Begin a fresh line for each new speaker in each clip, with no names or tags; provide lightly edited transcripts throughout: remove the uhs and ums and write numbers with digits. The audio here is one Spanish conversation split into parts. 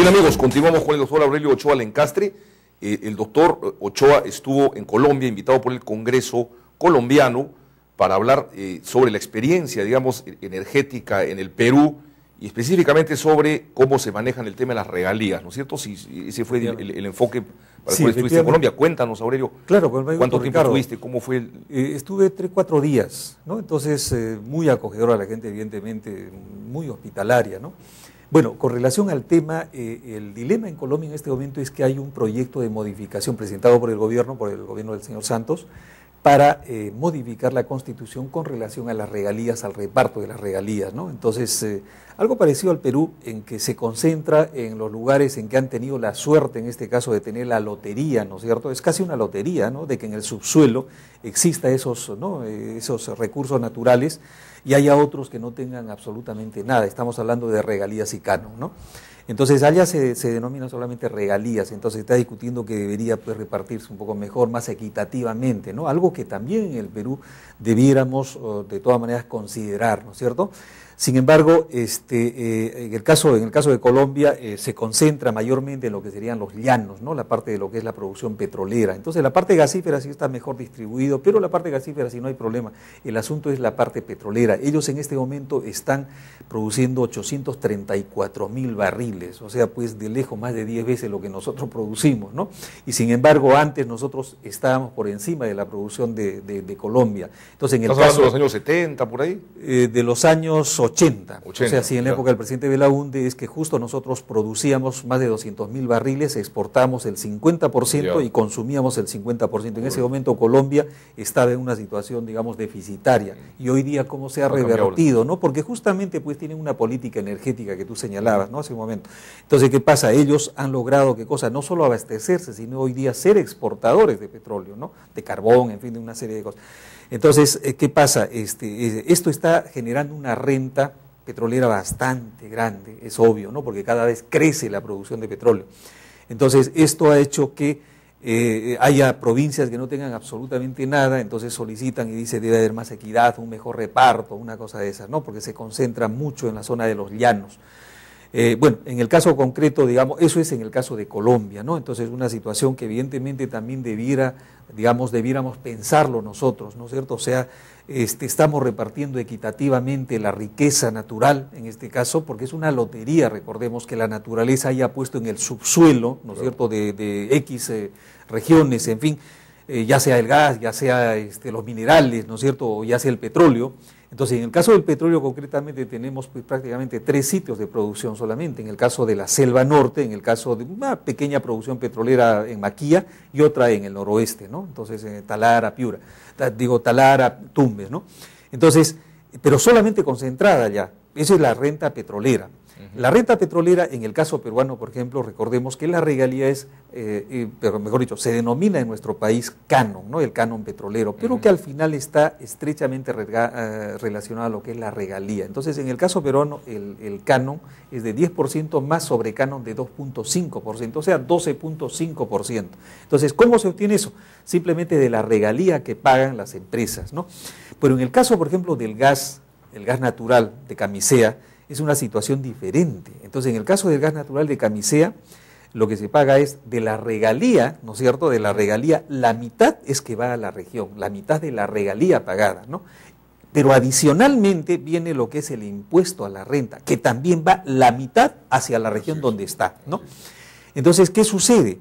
Bien amigos, continuamos con el doctor Aurelio Ochoa Lencastre. El doctor Ochoa estuvo en Colombia, invitado por el Congreso colombiano para hablar sobre la experiencia, digamos, energética en el Perú y específicamente sobre cómo se manejan el tema de las regalías, ¿no es cierto? Si ese fue el enfoque para el cual estuviste en Colombia. Cuéntanos, Aurelio,
claro,
¿cuánto tiempo estuviste? ¿Cómo fue el...?
Estuve 3-4 días, ¿no? Entonces, muy acogedora a la gente, evidentemente, muy hospitalaria, ¿no? Bueno, con relación al tema, el dilema en Colombia en este momento es que hay un proyecto de modificación presentado por el gobierno del señor Santos, para modificar la Constitución con relación a las regalías, al reparto de las regalías, ¿no? Entonces, algo parecido al Perú, en que se concentra en los lugares en que han tenido la suerte, en este caso, de tener la lotería, ¿no es cierto? Es casi una lotería, ¿no? De que en el subsuelo exista esos, ¿no? Esos recursos naturales y haya otros que no tengan absolutamente nada. Estamos hablando de regalías y canon, ¿no? Entonces allá se denomina solamente regalías, entonces está discutiendo que debería, pues, repartirse un poco mejor, más equitativamente, ¿no? Algo que también en el Perú debiéramos de todas maneras considerar, ¿no es cierto? Sin embargo, en el caso de Colombia se concentra mayormente en lo que serían los llanos, ¿no? La parte de lo que es la producción petrolera. Entonces la parte gasífera sí está mejor distribuido, pero la parte gasífera sí no hay problema. El asunto es la parte petrolera. Ellos en este momento están produciendo 834.000 barriles, o sea, pues de lejos más de 10 veces lo que nosotros producimos, ¿no? Y sin embargo, antes nosotros estábamos por encima de la producción de Colombia. Entonces, en el
¿Estás hablando
caso
de los años 70, por ahí?
De los años 80, o sea, sí, en la
claro.
época del presidente Belaúnde, es que justo nosotros producíamos más de 200.000 barriles, exportamos el 50% y consumíamos el 50%. En ese momento Colombia estaba en una situación, digamos, deficitaria. Y hoy día, ¿cómo se ha revertido? ¿No? Porque justamente, pues, tienen una política energética que tú señalabas, ¿no? Hace un momento. Entonces, ¿qué pasa? Ellos han logrado, ¿qué cosa? No solo abastecerse, sino hoy día ser exportadores de petróleo, ¿no? De carbón, en fin, de una serie de cosas. Entonces, ¿qué pasa? Esto está generando una renta petrolera bastante grande, es obvio, ¿no? Porque cada vez crece la producción de petróleo. Entonces, esto ha hecho que haya provincias que no tengan absolutamente nada, entonces solicitan y dice debe haber más equidad, un mejor reparto, una cosa de esas, ¿no? Porque se concentra mucho en la zona de los llanos. Bueno, en el caso concreto, digamos, eso es en el caso de Colombia, ¿no? Entonces, una situación que evidentemente también debiéramos pensarlo nosotros, ¿no es cierto? O sea, estamos repartiendo equitativamente la riqueza natural, en este caso, porque es una lotería. Recordemos que la naturaleza haya puesto en el subsuelo, ¿no es cierto?, de X regiones, en fin, ya sea el gas, ya sea los minerales, ¿no es cierto?, o ya sea el petróleo. Entonces, en el caso del petróleo concretamente tenemos, pues, prácticamente 3 sitios de producción solamente. En el caso de la Selva Norte, en el caso de una pequeña producción petrolera en Maquia y otra en el noroeste, ¿no? Entonces, Talara, Piura, Talara, Tumbes, ¿no? Entonces, pero solamente concentrada ya. Esa es la renta petrolera. La renta petrolera, en el caso peruano, por ejemplo, recordemos que la regalía es, pero mejor dicho, se denomina en nuestro país canon, ¿no? El canon petrolero, pero que al final está estrechamente relacionado a lo que es la regalía. Entonces, en el caso peruano, el canon es de 10% más sobre canon de 2.5%, o sea, 12.5%. Entonces, ¿cómo se obtiene eso? Simplemente de la regalía que pagan las empresas, ¿no? Pero en el caso, por ejemplo, del gas, el gas natural de Camisea, es una situación diferente. Entonces, en el caso del gas natural de Camisea, lo que se paga es de la regalía, ¿no es cierto?, de la regalía, la mitad es que va a la región, la mitad de la regalía pagada, ¿no? Pero adicionalmente viene lo que es el impuesto a la renta, que también va la mitad hacia la región donde está, ¿no? Entonces, ¿qué sucede?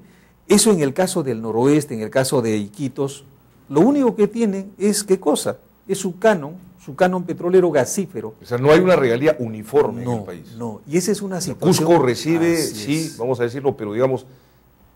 Eso en el caso del noroeste, en el caso de Iquitos, lo único que tienen es, ¿qué cosa? Es su canon petrolero gasífero.
O sea, no hay una regalía uniforme en el país.
No, y esa es una situación...
Cusco recibe, sí, vamos a decirlo, pero digamos,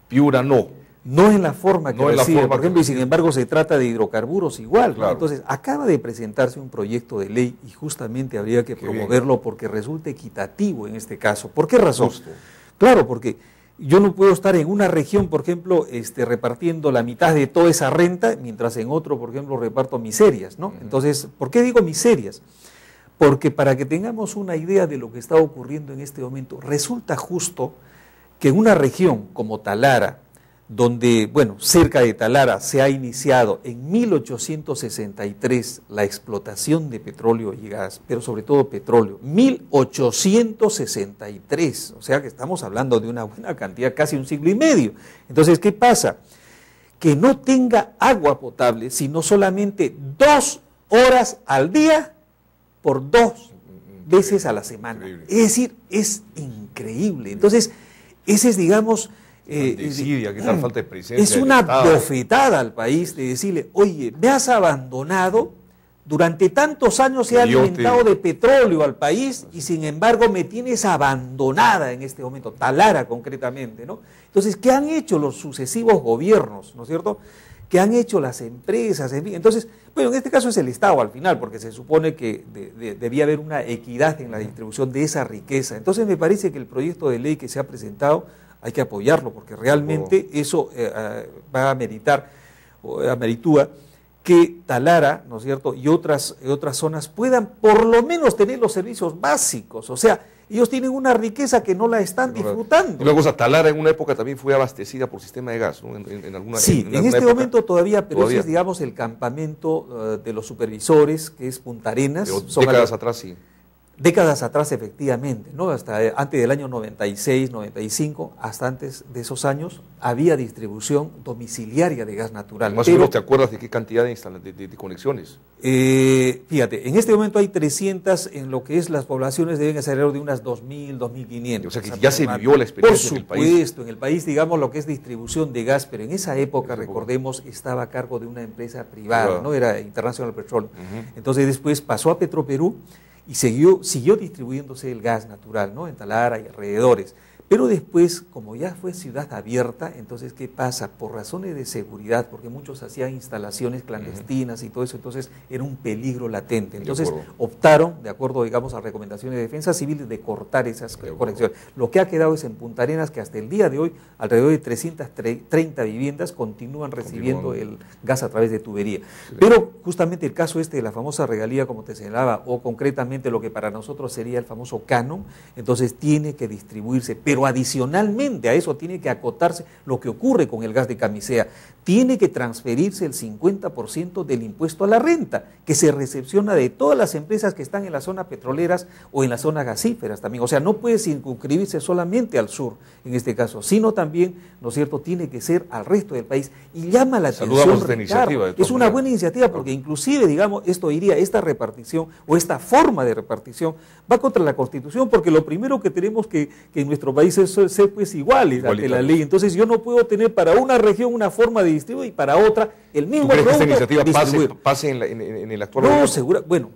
Piura no.
No en la forma que recibe, por ejemplo, y sin embargo se trata de hidrocarburos igual,
claro.
¿no? Entonces, acaba de presentarse un proyecto de ley y justamente habría que promoverlo porque resulta equitativo en este caso. ¿Por qué razón?
Justo.
Claro, porque yo no puedo estar en una región, por ejemplo, repartiendo la mitad de toda esa renta, mientras en otro, por ejemplo, reparto miserias, ¿no? Entonces, ¿por qué digo miserias? Porque para que tengamos una idea de lo que está ocurriendo en este momento, resulta justo que en una región como Talara, donde, bueno, cerca de Talara se ha iniciado en 1863 la explotación de petróleo y gas, pero sobre todo petróleo, 1863, o sea que estamos hablando de una buena cantidad, casi un siglo y medio. Entonces, ¿qué pasa? Que no tenga agua potable, sino solamente 2 horas al día por 2 veces a la semana. Increíble. Es decir, es increíble. Entonces, ese es, digamos,
¿qué tal falta de presencia
es una bofetada al país de decirle, oye, me has abandonado, durante tantos años se ha alimentado de petróleo al país y sin embargo me tienes abandonada en este momento, Talara concretamente, ¿no? Entonces, ¿qué han hecho los sucesivos gobiernos, ¿no es cierto?, que han hecho las empresas, en fin. Entonces, bueno, en este caso es el Estado al final, porque se supone que debía haber una equidad en la distribución de esa riqueza. Entonces me parece que el proyecto de ley que se ha presentado hay que apoyarlo, porque realmente eso va a meritúa que Talara, ¿no es cierto?, y otras zonas puedan por lo menos tener los servicios básicos, o sea, ellos tienen una riqueza que no la están disfrutando.
Y una cosa, Talara en una época también fue abastecida por sistema de gas, ¿no? En alguna,
sí, en este
época,
momento todavía, pero ese es, digamos, el campamento de los supervisores, que es Punta Arenas.
Décadas atrás, sí.
Décadas atrás, efectivamente, ¿no? Hasta antes del año 96, 95, hasta antes de esos años, había distribución domiciliaria de gas natural.
Más o menos, ¿te acuerdas de qué cantidad de conexiones?
Fíjate, en este momento hay 300, en lo que es las poblaciones deben ser alrededor de unas 2.000, 2.500.
O sea que ya se vivió la experiencia en el país.
Por supuesto, en el país, digamos, lo que es distribución de gas, pero en esa época, recordemos, estaba a cargo de una empresa privada, ¿no? Era International Petroleum. Entonces después pasó a Petroperú y siguió distribuyéndose el gas natural, ¿no?, en Talara y alrededores. Pero después, como ya fue ciudad abierta, entonces, ¿qué pasa? Por razones de seguridad, porque muchos hacían instalaciones clandestinas y todo eso, entonces era un peligro latente. Entonces optaron, de acuerdo, digamos, a recomendaciones de defensa civil, de cortar esas conexiones. Lo que ha quedado es en Punta Arenas, que hasta el día de hoy, alrededor de 330 viviendas continúan recibiendo el gas a través de tubería. Sí. Pero justamente el caso de la famosa regalía, como te señalaba, o concretamente lo que para nosotros sería el famoso canon, entonces tiene que distribuirse, pero adicionalmente a eso tiene que acotarse lo que ocurre con el gas de camisea. Tiene que transferirse el 50% del impuesto a la renta, que se recepciona de todas las empresas que están en las zonas petroleras o en las zonas gasíferas también. O sea, no puede circunscribirse solamente al sur, en este caso, sino también, ¿no es cierto?, tiene que ser al resto del país. Y llama la atención,
esta iniciativa.
Es una buena iniciativa, porque inclusive, digamos, esta repartición o esta forma de repartición va contra la Constitución, porque lo primero que tenemos que en nuestro país es ser pues iguales ante la ley. Entonces yo no puedo tener para una región una forma de distribuir y para otra el mismo producto.
¿Tú crees que esta iniciativa pase en el actual gobierno?
No, seguro, bueno.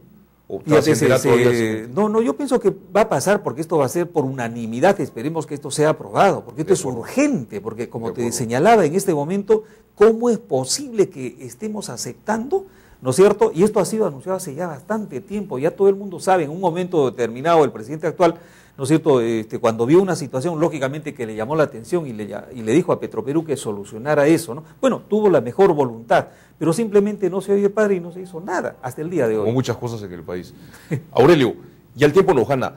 No, yo pienso que va a pasar, porque esto va a ser por unanimidad. Esperemos que esto sea aprobado, porque esto es urgente, porque como te señalaba en este momento, ¿cómo es posible que estemos aceptando, ¿no es cierto? Y esto ha sido anunciado hace ya bastante tiempo, ya todo el mundo sabe, en un momento determinado el presidente actual, ¿no es cierto?, cuando vio una situación lógicamente que le llamó la atención y le dijo a Petroperú que solucionara eso, ¿no? Bueno, tuvo la mejor voluntad, pero simplemente no se oye, padre, y no se hizo nada hasta el día de hoy.
Como muchas cosas en el país. Aurelio, y al tiempo, Nojana,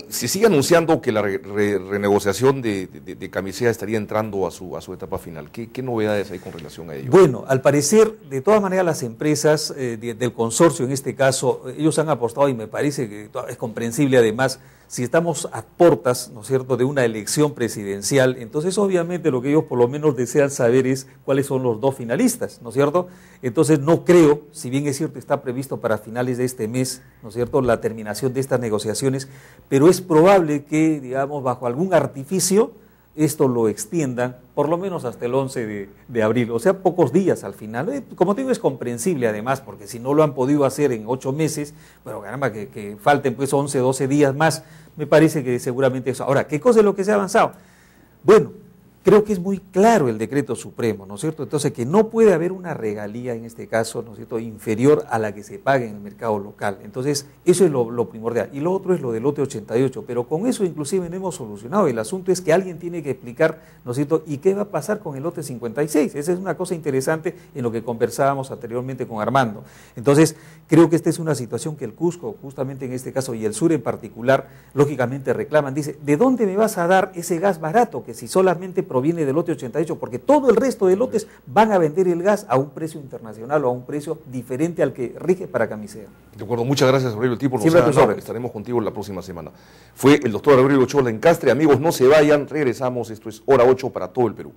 se sigue anunciando que la renegociación de camisea estaría entrando a su etapa final. ¿Qué novedades hay con relación a ello?
Bueno, al parecer, de todas maneras, las empresas del consorcio, en este caso, ellos han apostado, y me parece que es comprensible además, si estamos a puertas, ¿no es cierto?, de una elección presidencial, entonces obviamente lo que ellos por lo menos desean saber es cuáles son los dos finalistas, ¿no es cierto? Entonces no creo, si bien es cierto está previsto para finales de este mes, ¿no es cierto?, la terminación de estas negociaciones, pero es probable que, digamos, bajo algún artificio, esto lo extiendan por lo menos hasta el 11 de abril, o sea, pocos días al final. Como te digo, es comprensible además, porque si no lo han podido hacer en 8 meses, bueno, caramba, que falten pues 11, 12 días más, me parece que seguramente eso. Ahora, ¿qué cosa es lo que se ha avanzado? Bueno, creo que es muy claro el decreto supremo, ¿no es cierto? Entonces, que no puede haber una regalía en este caso, ¿no es cierto?, inferior a la que se pague en el mercado local. Entonces, eso es lo primordial. Y lo otro es lo del lote 88, pero con eso inclusive no hemos solucionado. El asunto es que alguien tiene que explicar, ¿no es cierto?, y qué va a pasar con el lote 56. Esa es una cosa interesante en lo que conversábamos anteriormente con Armando. Entonces, creo que esta es una situación que el Cusco, justamente en este caso, y el sur en particular, lógicamente reclaman. Dice, ¿de dónde me vas a dar ese gas barato que si solamente proviene del lote 88, porque todo el resto de lotes van a vender el gas a un precio internacional o a un precio diferente al que rige para Camisea.
De acuerdo, muchas gracias, Aurelio El Tipo. Estaremos contigo la próxima semana. Fue el doctor Aurelio Ochoa Lencastre. Amigos, no se vayan, regresamos. Esto es Hora 8 para todo el Perú.